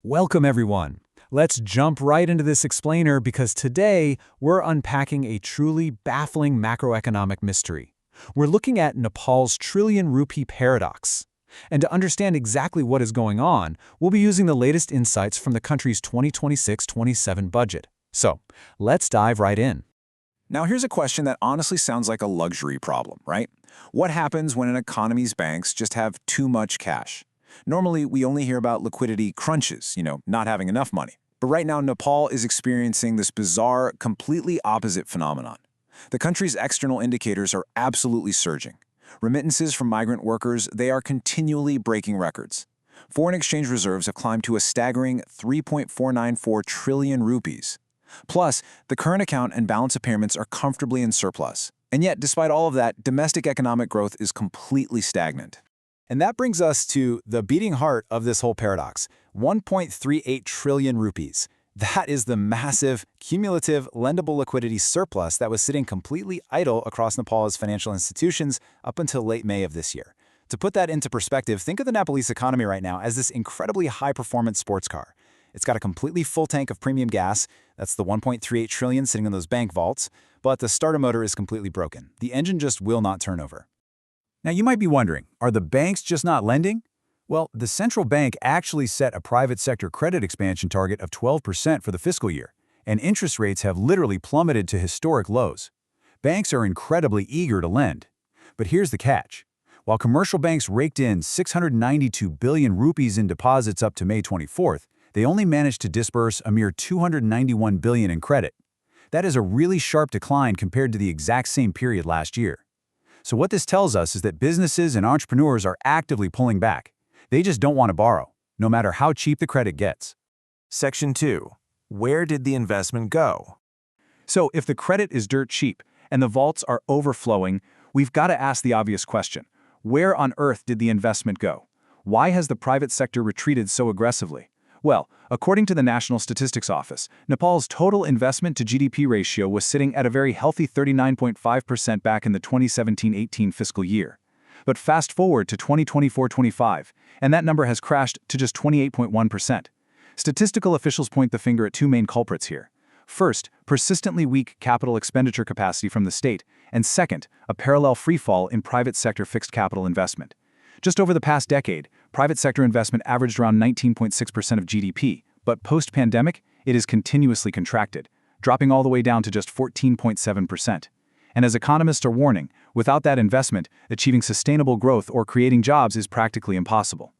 Welcome, everyone. Let's jump right into this explainer because today we're unpacking a truly baffling macroeconomic mystery. We're looking at Nepal's trillion rupee paradox. And to understand exactly what is going on, we'll be using the latest insights from the country's 2026-27 budget. So, let's dive right in. Now, here's a question that honestly sounds like a luxury problem, right? What happens when an economy's banks just have too much cash? Normally, we only hear about liquidity crunches, not having enough money. But right now, Nepal is experiencing this bizarre, completely opposite phenomenon. The country's external indicators are absolutely surging. Remittances from migrant workers, they are continually breaking records. Foreign exchange reserves have climbed to a staggering 3.494 trillion rupees. Plus, the current account and balance of payments are comfortably in surplus. And yet, despite all of that, domestic economic growth is completely stagnant. And that brings us to the beating heart of this whole paradox, 1.38 trillion rupees. That is the massive, cumulative, lendable liquidity surplus that was sitting completely idle across Nepal's financial institutions up until late May of this year. To put that into perspective, think of the Nepalese economy right now as this incredibly high-performance sports car. It's got a completely full tank of premium gas, that's the 1.38 trillion sitting in those bank vaults, but the starter motor is completely broken. The engine just will not turn over. Now, you might be wondering, are the banks just not lending? Well, the central bank actually set a private sector credit expansion target of 12% for the fiscal year, and interest rates have literally plummeted to historic lows. Banks are incredibly eager to lend. But here's the catch. While commercial banks raked in 692 billion rupees in deposits up to May 24th, they only managed to disburse a mere 291 billion in credit. That is a really sharp decline compared to the exact same period last year. So what this tells us is that businesses and entrepreneurs are actively pulling back. They just don't want to borrow, no matter how cheap the credit gets. Section 2. Where did the investment go? So if the credit is dirt cheap and the vaults are overflowing, we've got to ask the obvious question. Where on earth did the investment go? Why has the private sector retreated so aggressively? Well, according to the National Statistics Office, Nepal's total investment to GDP ratio was sitting at a very healthy 39.5% back in the 2017-18 fiscal year. But fast forward to 2024-25, and that number has crashed to just 28.1%. Statistical officials point the finger at two main culprits here. First, persistently weak capital expenditure capacity from the state, and second, a parallel freefall in private sector fixed capital investment. Just over the past decade, private sector investment averaged around 19.6% of GDP, but post-pandemic, it is continuously contracted, dropping all the way down to just 14.7%. And as economists are warning, without that investment, achieving sustainable growth or creating jobs is practically impossible.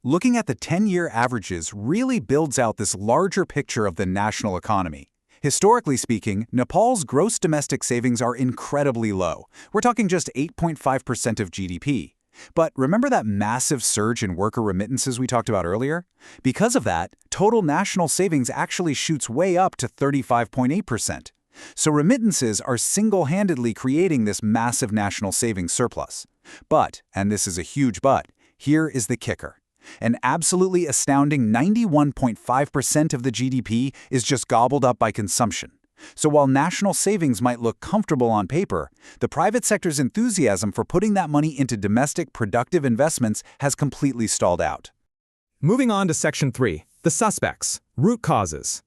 Looking at the 10-year averages really builds out this larger picture of the national economy. Historically speaking, Nepal's gross domestic savings are incredibly low. We're talking just 8.5% of GDP. But remember that massive surge in worker remittances we talked about earlier? Because of that, total national savings actually shoots way up to 35.8%. So remittances are single-handedly creating this massive national savings surplus. But, and this is a huge but, here is the kicker. An absolutely astounding 91.5% of the GDP is just gobbled up by consumption. So while national savings might look comfortable on paper, the private sector's enthusiasm for putting that money into domestic productive investments has completely stalled out. Moving on to Section 3, the suspects, root causes.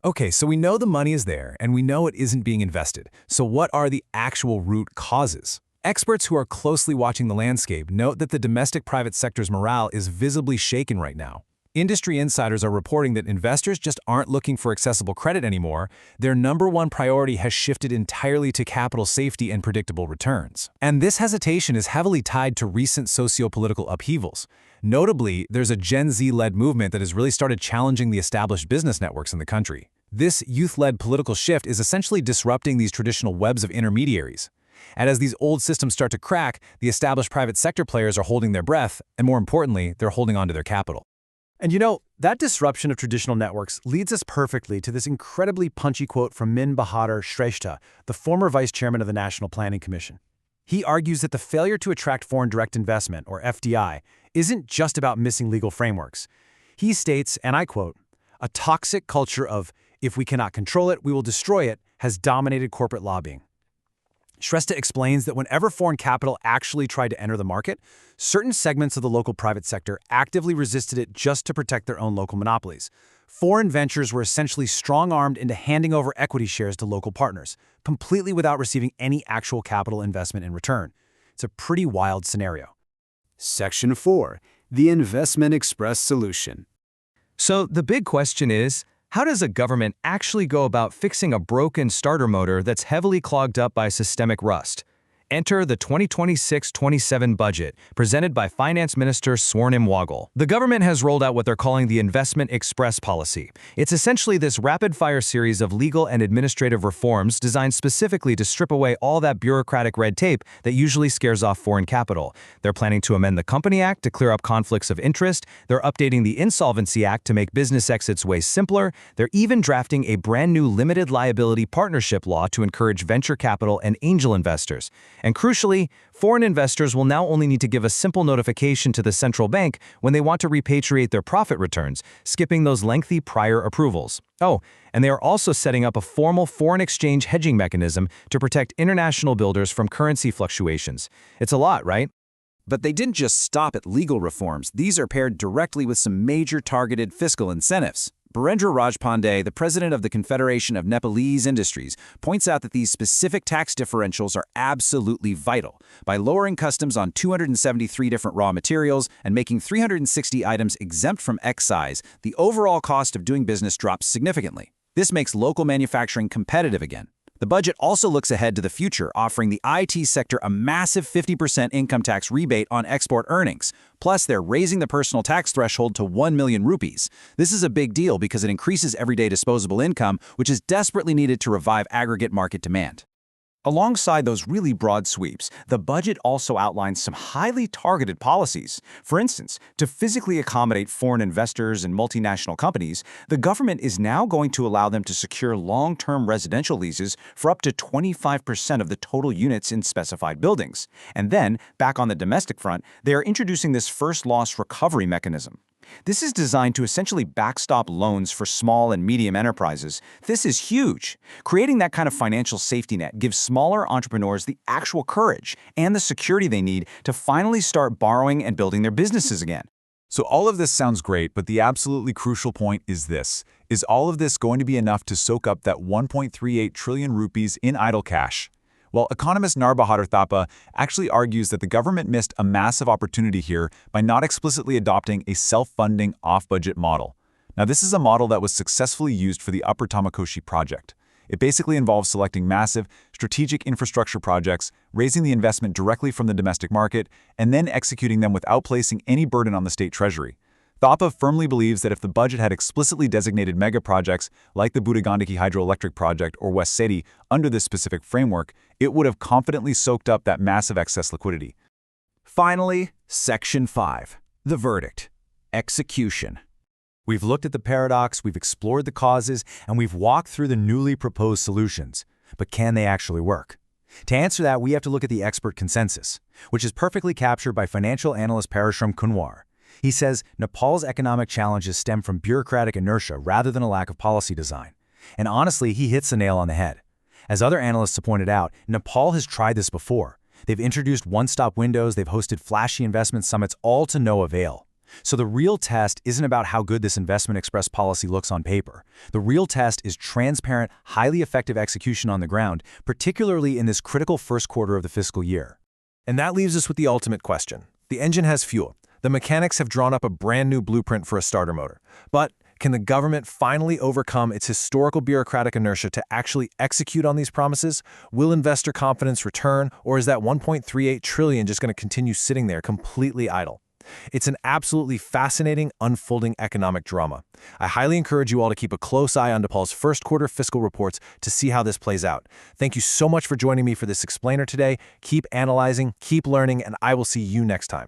Okay, so we know the money is there, and we know it isn't being invested. So what are the actual root causes? Experts who are closely watching the landscape note that the domestic private sector's morale is visibly shaken right now. Industry insiders are reporting that investors just aren't looking for accessible credit anymore. Their number one priority has shifted entirely to capital safety and predictable returns. And this hesitation is heavily tied to recent socio-political upheavals. Notably, there's a Gen Z-led movement that has really started challenging the established business networks in the country. This youth-led political shift is essentially disrupting these traditional webs of intermediaries. And as these old systems start to crack, the established private sector players are holding their breath, and more importantly, they're holding onto their capital. And that disruption of traditional networks leads us perfectly to this incredibly punchy quote from Min Bahadur Shrestha, the former vice chairman of the National Planning Commission. He argues that the failure to attract foreign direct investment, or FDI, isn't just about missing legal frameworks. He states, and I quote, "A toxic culture of, if we cannot control it, we will destroy it, has dominated corporate lobbying." Shrestha explains that whenever foreign capital actually tried to enter the market, certain segments of the local private sector actively resisted it just to protect their own local monopolies. Foreign ventures were essentially strong-armed into handing over equity shares to local partners, completely without receiving any actual capital investment in return. It's a pretty wild scenario. Section 4. The Investment Express Solution. So the big question is, how does a government actually go about fixing a broken starter motor that's heavily clogged up by systemic rust? Enter the 2026-27 budget, presented by Finance Minister Swarnim Waghel. The government has rolled out what they're calling the Investment Express policy. It's essentially this rapid-fire series of legal and administrative reforms designed specifically to strip away all that bureaucratic red tape that usually scares off foreign capital. They're planning to amend the Company Act to clear up conflicts of interest. They're updating the Insolvency Act to make business exits way simpler. They're even drafting a brand new limited liability partnership law to encourage venture capital and angel investors. And crucially, foreign investors will now only need to give a simple notification to the central bank when they want to repatriate their profit returns, skipping those lengthy prior approvals. Oh, and they are also setting up a formal foreign exchange hedging mechanism to protect international builders from currency fluctuations. It's a lot, right? But they didn't just stop at legal reforms. These are paired directly with some major targeted fiscal incentives. Birendra Rajpande, the president of the Confederation of Nepalese Industries, points out that these specific tax differentials are absolutely vital. By lowering customs on 273 different raw materials and making 360 items exempt from excise, the overall cost of doing business drops significantly. This makes local manufacturing competitive again. The budget also looks ahead to the future, offering the IT sector a massive 50% income tax rebate on export earnings. Plus, they're raising the personal tax threshold to 1 million rupees. This is a big deal because it increases everyday disposable income, which is desperately needed to revive aggregate market demand. Alongside those really broad sweeps, the budget also outlines some highly targeted policies. For instance, to physically accommodate foreign investors and multinational companies, the government is now going to allow them to secure long-term residential leases for up to 25% of the total units in specified buildings. And then, back on the domestic front, they are introducing this first loss recovery mechanism. This is designed to essentially backstop loans for small and medium enterprises. This is huge. Creating that kind of financial safety net gives smaller entrepreneurs the actual courage and the security they need to finally start borrowing and building their businesses again. So all of this sounds great, but the absolutely crucial point is this. Is all of this going to be enough to soak up that 1.38 trillion rupees in idle cash? Well, economist Narbahadur Thapa actually argues that the government missed a massive opportunity here by not explicitly adopting a self-funding off-budget model. Now, this is a model that was successfully used for the Upper Tamakoshi project. It basically involves selecting massive, strategic infrastructure projects, raising the investment directly from the domestic market, and then executing them without placing any burden on the state treasury. Thapa firmly believes that if the budget had explicitly designated mega projects like the Budagandaki hydroelectric project or West Seti under this specific framework, it would have confidently soaked up that massive excess liquidity. Finally, Section 5. The verdict. Execution. We've looked at the paradox, we've explored the causes, and we've walked through the newly proposed solutions. But can they actually work? To answer that, we have to look at the expert consensus, which is perfectly captured by financial analyst Parashram Kunwar. He says Nepal's economic challenges stem from bureaucratic inertia rather than a lack of policy design. And honestly, he hits the nail on the head. As other analysts have pointed out, Nepal has tried this before. They've introduced one-stop windows, they've hosted flashy investment summits, all to no avail. So the real test isn't about how good this Investment Express policy looks on paper. The real test is transparent, highly effective execution on the ground, particularly in this critical first quarter of the fiscal year. And that leaves us with the ultimate question. The engine has fuel. The mechanics have drawn up a brand new blueprint for a starter motor. But can the government finally overcome its historical bureaucratic inertia to actually execute on these promises? Will investor confidence return, or is that 1.38 trillion just going to continue sitting there completely idle? It's an absolutely fascinating, unfolding economic drama. I highly encourage you all to keep a close eye on Nepal's first quarter fiscal reports to see how this plays out. Thank you so much for joining me for this explainer today. Keep analyzing, keep learning, and I will see you next time.